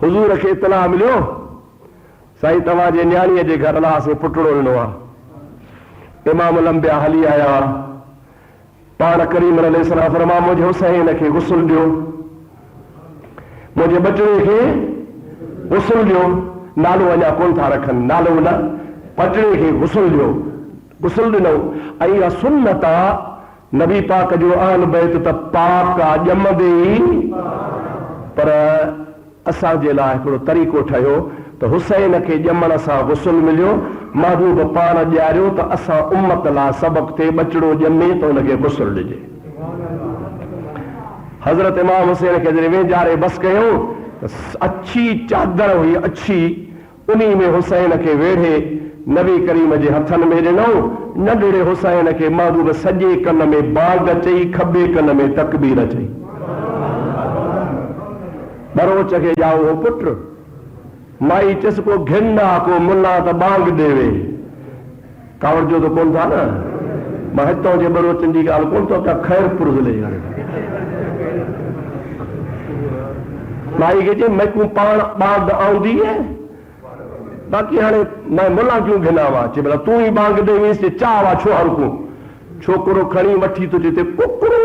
[SPEAKER 1] हुज़ूर खे इत्तला मिलियो, साईं तव्हांजे न्याणीअ जे घर अलाह से पुटड़ो ॾिनो आहे। इमाम लंबिया हली आया, पाण करीम अलैहिस्सलाम फरमा मुंहिंजे हुसैन खे गुस्ल ॾियो, मुंहिंजे बचड़े खे गुस्ल ॾियो। नालो अञा कोन था रखनि, नालो न, बचड़े खे गुस्ल ॾियो। गुस्ल ॾिनो। ऐं इहा सुन्नत आहे नबी पाक जो आल बैत त पाक आहे ॼमंदे ई, पर असांजे लाइ हिकिड़ो तरीक़ो ठहियो त हुसैन खे ॼमण सां गुस्ल मिलियो, महबूब पाण ॾियारियो त असां उम्मत लाइ सबक़ थिए, बचड़ो ॼमे त हुनखे गुस्ल ॾिजे। हज़रत इमाम हुसैन खे जॾहिं वेझारे बस कयो त अछी चादर हुई, अछी, उन में हुसैन खे वेढ़े नबी करीम जे हथनि में ॾिनो। नंढड़े हुसैन खे महबूब सॼे कन में बाग चई, खॿे कन में तकबीर चई। बरोच खे ॼाओ हो पुट, माई चस को घिना को मुला त बांग देवे, कावड़ जो तो कोन था न, मां हितां जे बरोचन जी ॻाल्हि कोन थो कयां, ख़ैरपुर ज़िले माई खे चई मैकू पाण बांग आउंदी है, बाक़ी हाणे मैं मुला क्यों घिनावा, चए भला तूं ई बांग देवीस, चावा छो हर को। छोकिरो खणी वठी थो जिते कुकड़ू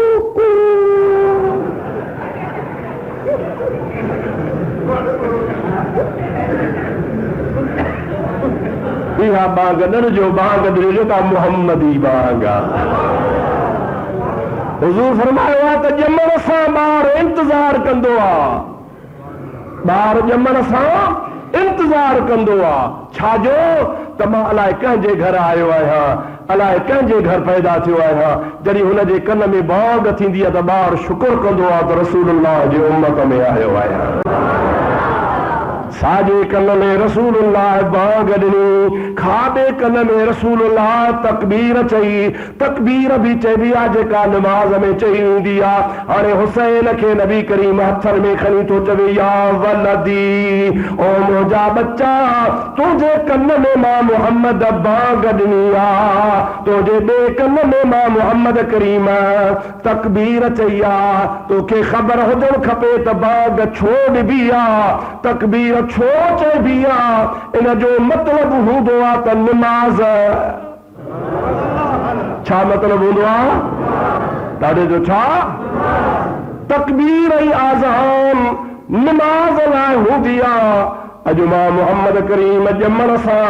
[SPEAKER 1] इहा बांग न जो बांग ॾिजो का मुहम्मदी बांग आहे। हुज़ूर फरमायो आहे त ॼमण सां ॿार इंतज़ार कंदो आहे, ॿार ॼमण सां इंतज़ार कंदो आहे। छाजो त मां अलाए कंहिंजे घर आयो आहियां, अलाए कंहिंजे घर पैदा थियो आहियां। जॾहिं हुनजे कन में बांग थींदी आहे त ॿार शुक्र कंदो आहे त रसूलुल्लाह जी उम्मत में आयो आहियां। साॼे कन में रसूलुल्लाह बांग ॾिनी, खाॿे कन में रसूलुल्लाह तकबीर चई। तकबीर बि चइबी आहे जेका नमाज़ में चई वेंदी आहे। हाणे हुसैन खे नबी करीम हथनि में खणी थो चवे, या वलदी, ओ मुंहिंजा बच्चा, तुंहिंजे कन में मां मुहम्मद बांग ॾिनी आहे, तुंहिंजे ॿिए कन में मां मुहम्मद करीम तकबीर चई आहे। तोखे ख़बर हुजणु खपे त बांग छो ॾिबी आहे, तकबीर छो चइबी आहे। इन जो मतिलबु हूंदो आहे त निमाज़, छा मतिलबु हूंदो आहे ॾाढे जो, छा तकबीर ऐं आज़ान निमाज़ लाइ हूंदी आहे। अॼु मां मुहम्मद करीम ॼमण सां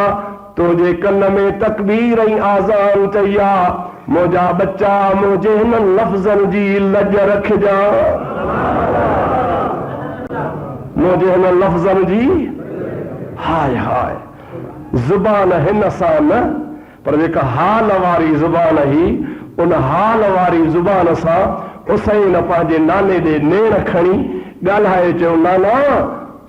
[SPEAKER 1] तुंहिंजे कन में तकबीर ऐं आज़ान चई आहे। मुंहिंजा बच्चा, मुंहिंजे हिन लफ़्ज़नि जी लज रखिजां, मुंहिंजे हिन लफ़्ज़नि जी हाय हाय। ज़ुबान हिन सां न, पर जेका हाल वारी ज़ुबान हुई, उन हाल वारी ज़ुबान सां हुसैन पंहिंजे नाने ॾे नेण खणी ॻाल्हाए चयो, नाना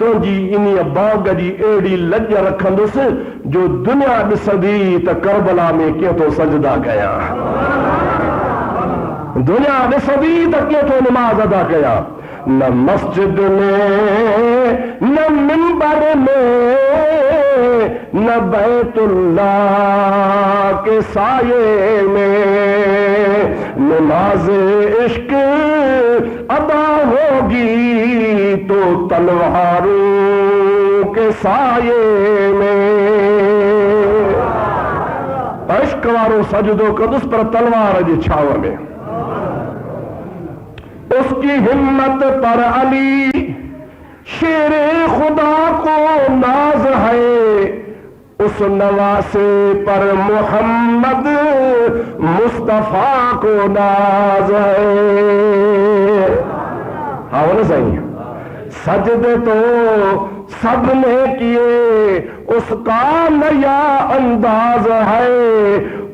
[SPEAKER 1] तुंहिंजी इन बाग जी अहिड़ी लज रखंदुसि जो दुनिया ॾिसंदी त करबला में कीअं थो सजदा कयां, दुनिया ॾिसंदी त कीअं थो निमाज़ अदा कयां। न मस्जिद में, न मिंबर में, न बैतुल्लाह के साये में नमाज इश्क अदा होगी तो तलवारों के साये में। इश्क वारो सजदो कंदुसि पर तलवार जी छाव में। उसकी हिम्मत पर अली शेरे खुदा को नाज है, उस नवासे पर मोहम्मद मुस्तफा को नाज है। हाँ बोले सही, सजदे तो सबने किए, उसका नया अंदाज है,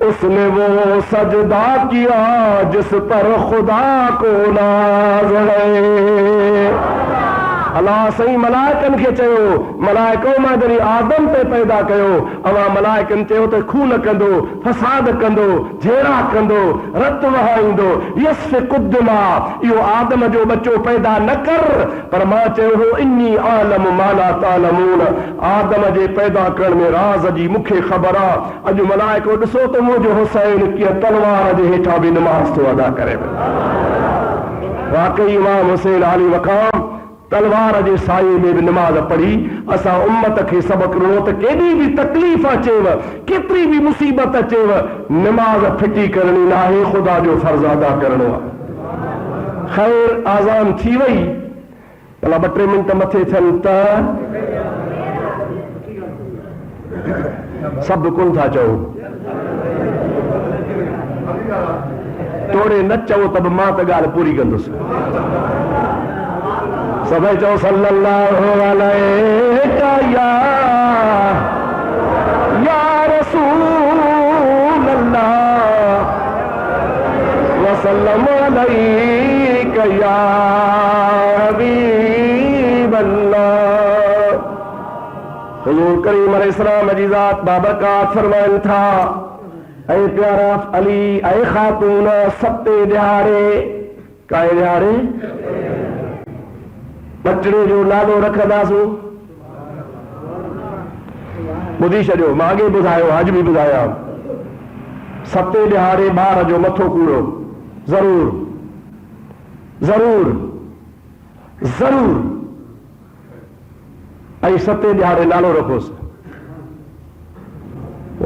[SPEAKER 1] उसने वो सजदा किया जिस पर खुदा को नाज है। अल्लाह सही मलाइकन खे चयो, मलाइको मां जॾहिं आदम ते पैदा कयो, अवां मलाइकन चयो त खून कंदो, फसाद कंदो, झेड़ा कंदो, रत वहाईंदो, यस्फिकु दिमा, इहो आदम जो बच्चो पैदा न कर। पर मां चयो हो इन्नी आलम मा ला तालमून, आदम जे पैदा करण में राज़ जी मूंखे ख़बर आहे। अॼु मलाइको ॾिसो त मुंहिंजो हुसैन कीअं तलवार जे हेठां बि नमाज़ थो अदा करे। वाकई इमाम हुसैन आली मक़ाम तलवार जे साये में भी नमाज पढ़ी असा उम्मत के सबक ॾिनो त केॾी भी तकलीफ़ अचेव केतिरी भी मुसीबत अचेव नमाज फिटी करणी न आहे ख़ुदा जो फर्ज़ अदा करणो आहे। ख़ैर आज़ान थी वई भला 2-3 मिंट मथे थियनि त सभु कोन था चओ तोड़े न चओ त बि मां त ॻाल्हि पूरी कंदुसि। सभई चओ सल्लल्लाहु अलैका या रसूल अल्लाह वसल्लम अलैका या हबीब अल्लाह। हुजूर करीम अलैहिस्सलाम जी ज़ात बाबरकात फरमाइन था ऐ प्यारा अली ऐ खातून सते दिहाड़े काए दिहाड़े बचड़े जो नालो रखंदासूं ॿुधी छॾियो मां अॻे ॿुधायो अॼु बि ॿुधायां सते ॾिहाड़े ॿार जो मथो कूड़ो ज़रूर ज़रूर ज़रूर ऐं सते ॾिहाड़े नालो रखोसि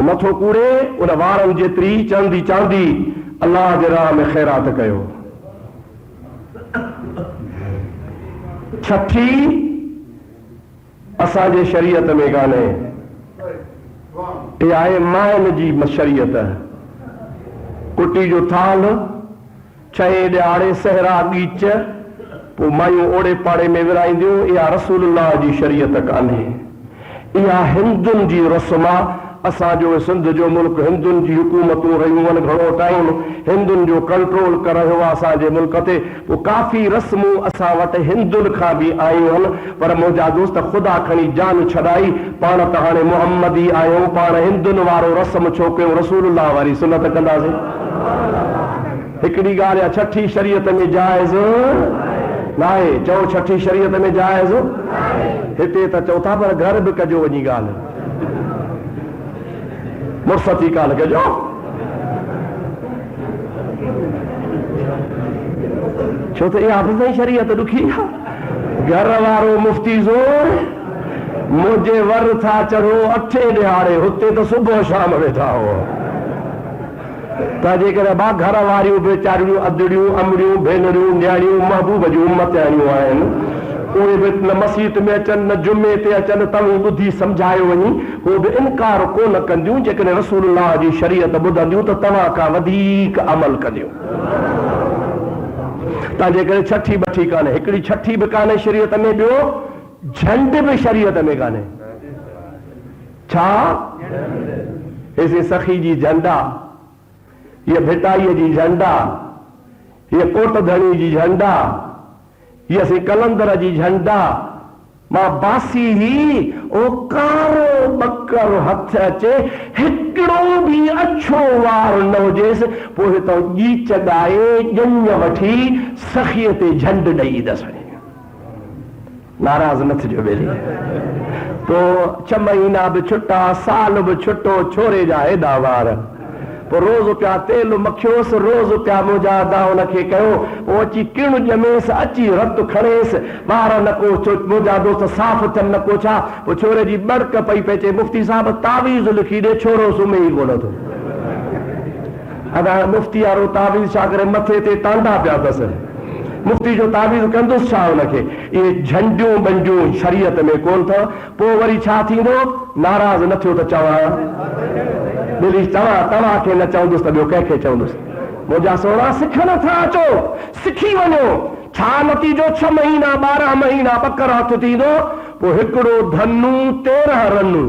[SPEAKER 1] मथो कूड़े उन वारनि जेतिरी चंदी चांदी अल्लाह जे राह में ख़ैरात कयो। छठी असांजे शरीयत में कान्हे इहा आहे माइन जी शरीयत। कुटी जो थाल 6 ॾिहाड़े सहरा गीच पोइ मायूं ओड़े पाड़े में विराईंदियूं इहा रसूलुल्लाह जी शरीयत कान्हे इहा हिंदुनि जी रस्म आहे। असांजो सिंध जो मुल्क हिंदुनि जी हुकूमतूं रहियूं आहिनि घणो टाइम हिंदुनि जो कंट्रोल करियो आहे असांजे मुल्क ते पोइ काफ़ी रस्मूं असां वटि हिंदुनि खां बि आयूं आहिनि पर मुंहिंजा दोस्त ख़ुदा खणी जान छॾाई पाण त हाणे मुहम्मदी आहियूं पाण हिंदुनि वारो रस्म छो कयूं रसूलुल्लाह वारी सुनत कंदासीं। हिकिड़ी ॻाल्हि आहे छठी शरीयत में जाइज़ न आहे चओ छठी शरीयत में जाइज़ हिते त चओ था पर घर बि कजो वञी ॻाल्हि मुर्सती काल कजो छो त इहा बि शरीयत ॾुखी आहे। घर वारो मुफ्ती ज़ोर मुंहिंजे वर था चढ़ो 8 ॾिहाड़े हुते त सुबुह शाम वेठा हो त जेकॾहिं बा घर वारियूं बेचारियूं अदड़ियूं अमड़ियूं भेनरियूं न्याणियूं महबूब जूं उम्मताणियूं आहिनि उहे बि न मस्जिद में अचनि न जुमे ते अचनि तव्हां ॿुधी सम्झायो वञी उहे बि इनकार कोन कंदियूं जेकॾहिं रसूलुल्लाह जी शरीयत ॿुधंदियूं त तव्हां खां वधीक अमल कंदियूं। तव्हां जेकॾहिं छठी बठी कान्हे हिकिड़ी छठी बि कान्हे शरीयत में ॿियो झंड बि शरीयत में कान्हे छा हेसे सखी जी झंड आहे हीअ भिटाईअ जी झंड आहे हीअ कोट धणी जी झंड आहे ये से कलंदर जी झंडा मां बासी ही ओ कारो बकर हथ अचे हिकिड़ो भी अच्छो वार न हुजेसि पोइ तो गीच ॻाए ॼञ वठी सखीअ ते झंड ॾेई दस नाराज़ न थिजो बेली तो 6 महीना भी छुट्टा साल भी छुट्टो छोरे जा हेॾा वार पोइ रोज़ पिया तेल मखियोसि रोज़ पिया मुजादा हुनखे कयो पोइ अची किण ॼमेसि अची रत खणेसि ॿार न को मुंहिंजा दोस्त साफ़ थियनि न को छा पोइ छोरे जी बड़क पई पइजे मुफ्ती साहिब तावीज़ लिखी ॾे छोरो सुम्हे ई कोन थो अदा मुफ्ती वारो तावीज़ छा करे मथे ते टांडा पिया अथसि मुफ्ती जो तावीज़ कंदुसि छा हुनखे इहे झंडियूं बंडियूं शरीयत में कोन अथव पोइ वरी छा थींदो नाराज़ न थियो त चवां दिली तव्हांखे न चवंदुसि त ॿियो कंहिंखे चवंदुसि मुंहिंजा सोना सिख नथा अचो सिखी वञो छा नतीजो 6 महीना 12 महीना बकर हथ थींदो पोइ हिकिड़ो धनु 13 रनू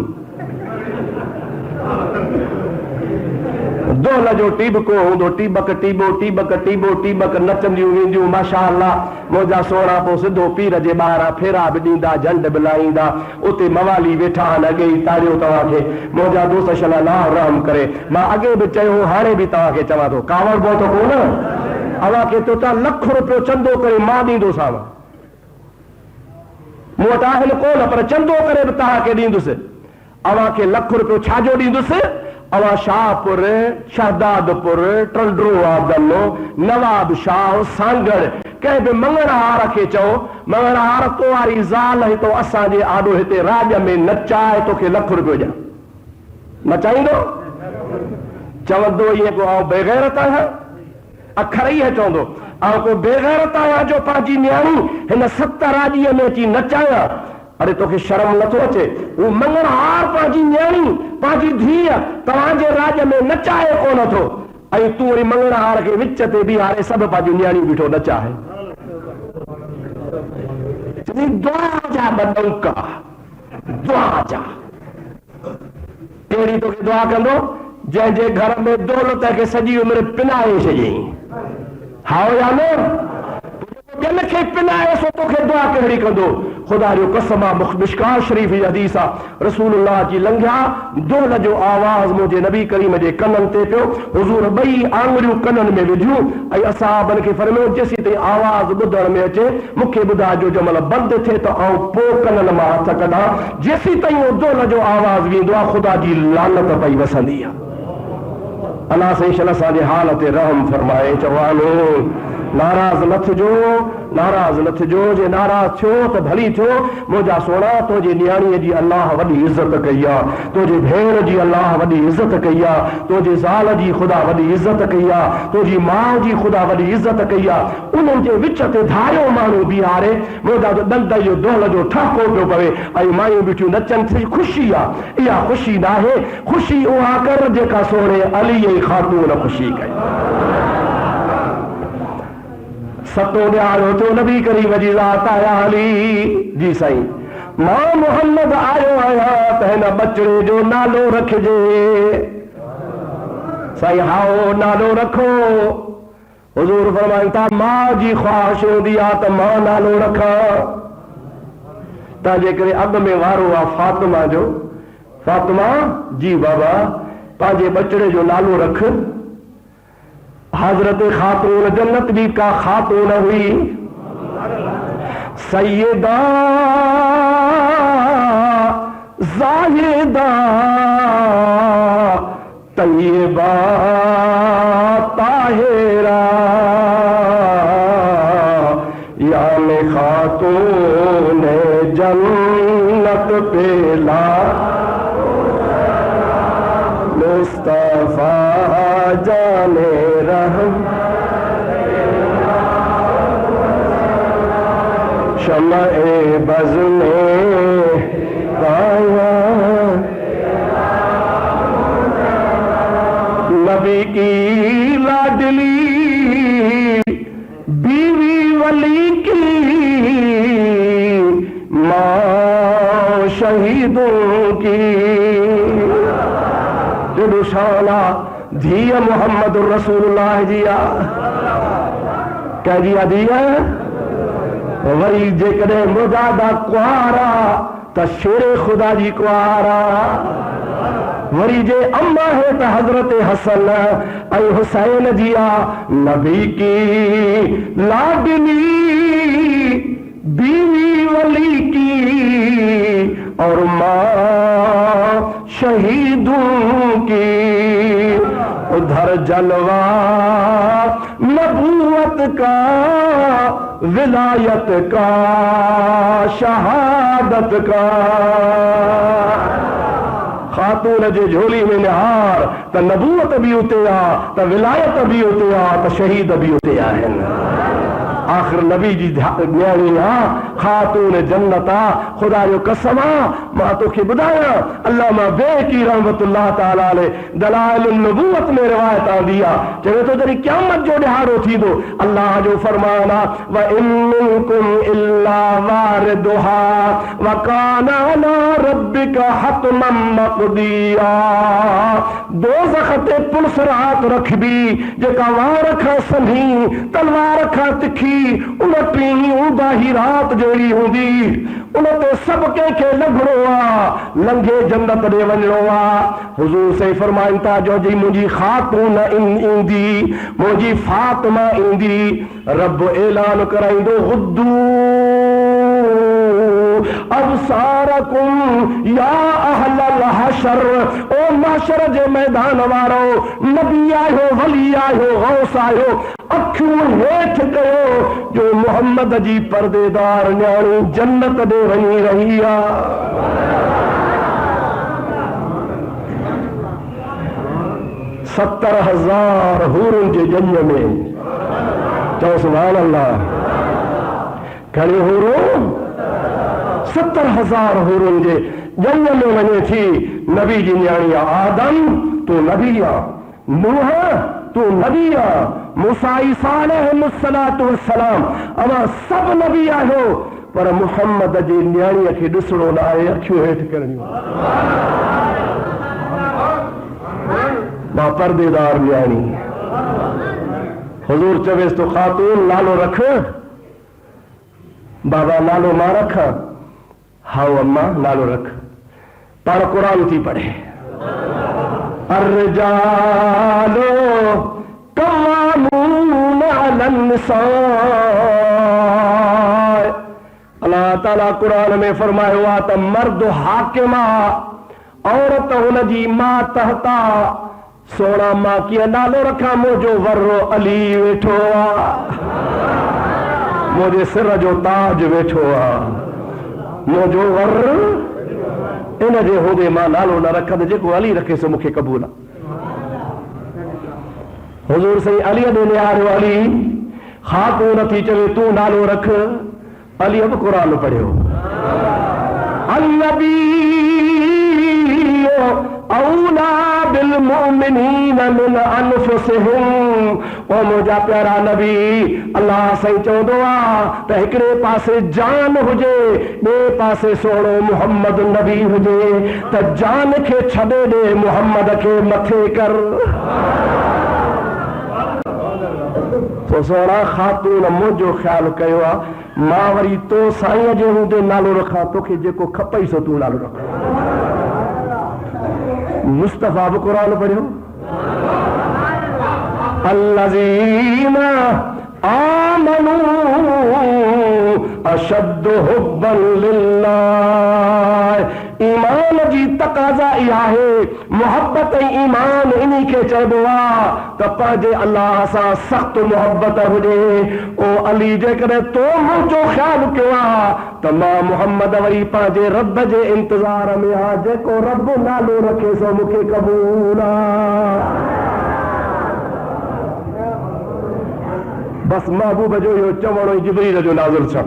[SPEAKER 1] दोल जो टीबको हूंदो टीबक टीबो टीबक टीबो टीबक नचंदियूं वेंदियूं माशाअल्लाह मुंहिंजा सोना पोइ सिधो पीर जे ॿाहिरां फेरा बि ॾींदा झंड बि लाहींदा उते मवाली वेठा आहिनि अॻे ई तारियो तव्हांखे मुंहिंजा दोस्त शला नाम रहम करे मां अॻे बि चयो हाणे बि तव्हांखे चवां थो कावड़ बो त कोन अव्हांखे तो लख रुपयो चंदो करे मां ॾींदोसांव मूं वटि आहिनि कोन पर चंदो करे बि तव्हांखे ॾींदुसि अव्हांखे लख रुपयो छाजो ॾींदुसि अवा शाहपुर शहदादपुर टंडरो आदम नवाब शाह सांगड़ कंहिं बि मंगणहार खे चओ मंगणहार तो वारी ज़ाल है तो असांजे आॾो हिते राज में नचाए तोखे ₹1,00,000 ॾियां, नचाईंदो? चवंदो ईअं को आउं बेग़ैरत आहियां? अखर ई चवंदो आउं को बेग़ैरत आहियां जो पंहिंजी न्याणी हिन 7 राॼीअ में अची नचायां? अरे तोखे शर्म नथो अचे? वो मंगणहार पंहिंजी न्याणी पंहिंजी धीअ तव्हांजे राज में नचाए कोन थो ऐं तूं वरी मंगणहार खे विच ते बीहारे सभु पंहिंजी न्याणी बीठो नचाए। दुआ जा बदौका, दुआ जा कहिड़ी तोखे दुआ कंदो? जंहिंजे घर में दौलत खे सॼी उमिरि पिनाए छॾियईं, हाओ या न? जिन खे पिनाए सो तोखे दुआ कहिड़ी कंदो? खुदा जो कसम आहे, मिशकात शरीफ जी हदीस आहे, रसूलुल्लाह जी लंघिया दोल जो आवाज़ मुंहिंजे नबी करीम जे कननि ते पियो, हुज़ूर ॿई आङुरियूं कननि में विधियूं ऐं असहाबनि खे फरमायो जेसीं ताईं आवाज़ ॿुधण में अचे मूंखे ॿुधाइजो, जंहिं महिल बंदि थिए त आउं पोइ कननि मां हथ कढां। जेसीं ताईं उहो दोल जो आवाज़ वेंदो आहे ख़ुदा जी लानत पई वसंदी आहे। अल्लाह सही असांजे हाल ते रहम फरमाए। चवानो नाराज़ न थिजो, नाराज़ न थिजो, जे नाराज़ थियो त भली थियो। मुंहिंजा सोना तुंहिंजी न्याणीअ जी अल्लाह वॾी इज़त कई आहे, तुंहिंजी भेण जी अल्लाह वॾी इज़त कई आहे, तुंहिंजे ज़ाल जी ख़ुदा वॾी इज़त कई आहे, तुंहिंजी माउ जी ख़ुदा वॾी इज़त कई आहे। उन्हनि जे विच ते धारियो माण्हू बीहारे मुंहिंजा ॾंद जो दोल जो ठहको पियो पवे ऐं मायूं बीठियूं नचनि थी। ख़ुशी आहे इहा, ख़ुशी न आहे। ख़ुशी उहा कर जेका सोणे अली ऐं ख़ातून ख़ुशी कई। सतो ॾियारो थियो नबी करीम जी ज़ात आया अली जी साईं, मां मोहम्मद आयो आहियां त हिन बचड़े जो नालो रखिजे। साईं हाओ नालो रखो। हुज़ूर फरमाइनि था मां जी ख़्वाहिश हूंदी आहे त मां नालो रखां। तंहिंजे करे अॻ में वारो आहे फातिमा जो। फातिमा जी बाबा पंहिंजे बचड़े जो नालो रख। हज़रत खातून जन्नत भी का खातून हुई, सैयदा ज़ाहिदा तय्यबा ताहिरा यानी खातून जन्नत पेला मुस्तफा जाने रहम शम्अ-ए बज़ में पाया नबी की लाडली बीवी वली की मां शहीदों की शाना धीअ मोहम्मद रसूलुल्लाह जिया कहिड़ी धीअ। वरी जेकॾहिं मुजादा कुआरा त शेरे ख़ुदा जी कुआरा। वरी जे अम्मा है त हज़रत हसन ऐं हुसैन जिया नबी की लाडली बीवी वली की और मां शहीदों की। उधर जलवा नबूवत का, विलायत का, शहादत का। खातून जे झोली में निहार त नबूवत भी उते आ, त विलायत भी उते आ, त शहीद भी उते आहिनि। आखिर नबी जी न्याणी आ, खातून जन्नत आ। खुदा जो कसम आ, मां तोखे ॿुधायां अल्लामा बेकी रहमतुल्लाह ताला अलैह दलाइल नबूवत में रिवायत आंदी आ। चवे तो जॾहिं क़यामत जो ॾिहाड़ो थींदो अल्लाह जो फरमान आ व इन मिनकुम इल्ला वारिदुहा व काना अला रब्बिका हतमम मक़दिया। दोज़ख ते पुलिस रात रखबी जेका वार खां संधी तलवार खां तिखी उन टीं ऊंदाही रात जहिड़ी हूंदी। उन ते सभु कंहिंखे लंघणो आहे, लंघे जन्नत ॾे वञणो आहे। हुज़ूर सही फरमाइनि था जो जी मुंहिंजी खातून ईंदी, मुंहिंजी फातिमा ईंदी, रब ऐलान कराईंदो गुद्दू अबसारकुम या अहलल हशर, ओ महशर जे मैदान वारो, नबी आयो, वली आयो, गौस आयो, अखियूं हेठ कयो जो मोहम्मद जी परदेदार न्याणी जन्नत दे वही रही आ। 70,000 हूरन जे जंज में, चओ सुभान अल्लाह। घणी हूरूं? 70,000 हूरन जे जंज में वञे थी। नबी जी न्याणी आदम तू नबी आ, नूह तू नबी आ, मूसा ईसा अलैहिस्सलातु वस्सलाम अवा सब नबी आहियो, पर मुहम्मद जी न्याणीअ खे ॾिसणो न आहे, अखियूं हेठि करणियूं। मां परदेदार न्याणी। हुजूर चवेस तो खातून नालो रख, बाबा नालो मां रख, हाओ अम्मा नालो रख। पाण कुरान थी पढ़े, अर्रिजालु कव्वामून अलन निसा। अल्लाह ताला कुरान में फरमायो आहे त मर्द हाकिम आ, औरत हुन जी मां तहता। सोना मां कीअं नालो रखां? मुंहिंजो वर्रो अली वेठो आ, मुंहिंजे सिर जो ताज वेठो आ, मुंहिंजो वर इन जे हूंदे मां नालो न रखंदि, जेको अली रखे सो मूंखे क़बूल आहे। हुजूर सही अली ॾे निहारियो, अली खातून थी चवे तूं नालो रख। अली बि क़ुरान पढ़ियो, अन्नबी औला बिल मोमिनीन मिन अनफुसिहिम। ओ मुंहिंजा प्यारा नबी, अल्लाह सही चवंदो आहे त हिकिड़े पासे जान हुजे, ॿिए पासे सोणो मुहम्मद नबी हुजे, त जान खे छॾे ॾे, मुहम्मद खे मथे कर। तो सोना खातून मुंहिंजो ख़्यालु कयो आहे, मां वरी तो साईं जे हूंदे नालो रखां, तोखे जेको खपई सो तूं नालो रख। मुस्तफा भी कुरान पढ़ियो, अल्लज़ीना आमनू अशद्दु हुब्बन लिल्लाह। ईमान जी तकाज़ा इहा है, मोहब्बत ईमान इन्हीं के चइबो आहे त पंहिंजे अल्लाह सां सख़्त मोहब्बत हुजे। ओ अली जेकॾहिं तो मुंहिंजो ख़्यालु कयो आहे त मां मुहम्मद वरी पंहिंजे रब जे इंतज़ार में आहे, जेको रब नालो रखे सो मूंखे क़बूल आहे। बस महबूब जो इहो चवणो जिब्रील जो नाज़िल छा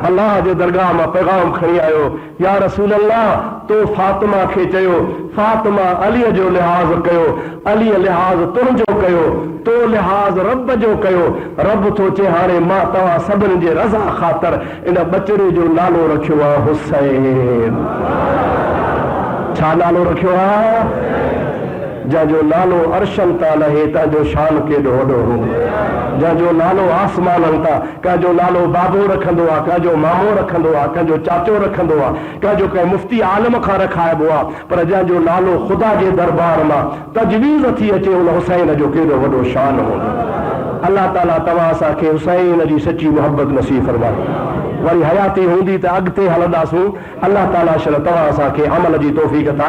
[SPEAKER 1] अल्लाह जे दरगाह मां पैगाम खणी आयो, या रसूल अल्लाह तो फातिमा खे चयो, फातिमा अलीअ जो लिहाज़ कयो, अलीअ लिहाज़ तुंहिंजो कयो, तो लिहाज़ रब जो कयो। रब थो चए हाणे मां तव्हां सभिनी जे रज़ा ख़ातिर इन बचड़े जो नालो रखियो आहे हुसैन। छा नालो रखियो आहे? जंहिंजो नालो अर्शन ता लहे, तंहिंजो शान केॾो वॾो हो। जंहिंजो नालो आसमाननि तां, कंहिंजो नालो बाबो रखंदो आहे, कंहिंजो मामो रखंदो आहे, कंहिंजो चाचो रखंदो आहे, कंहिंजो कंहिं मुफ्ती आलम खां रखाइबो आहे, पर जंहिंजो नालो ख़ुदा जे दरबार मां तजवीज़ थी अचे, उन हुसैन जो केॾो वॾो शान हूंदो। अल्लाह ताला तव्हां असांखे हुसैन जी सची मोहब्बत नसीब फरमाए। वरी हयाती हूंदी त अॻिते हलंदासूं। अल्लाह ताला तव्हां असांखे अमल जी तौफ़ीक़ अता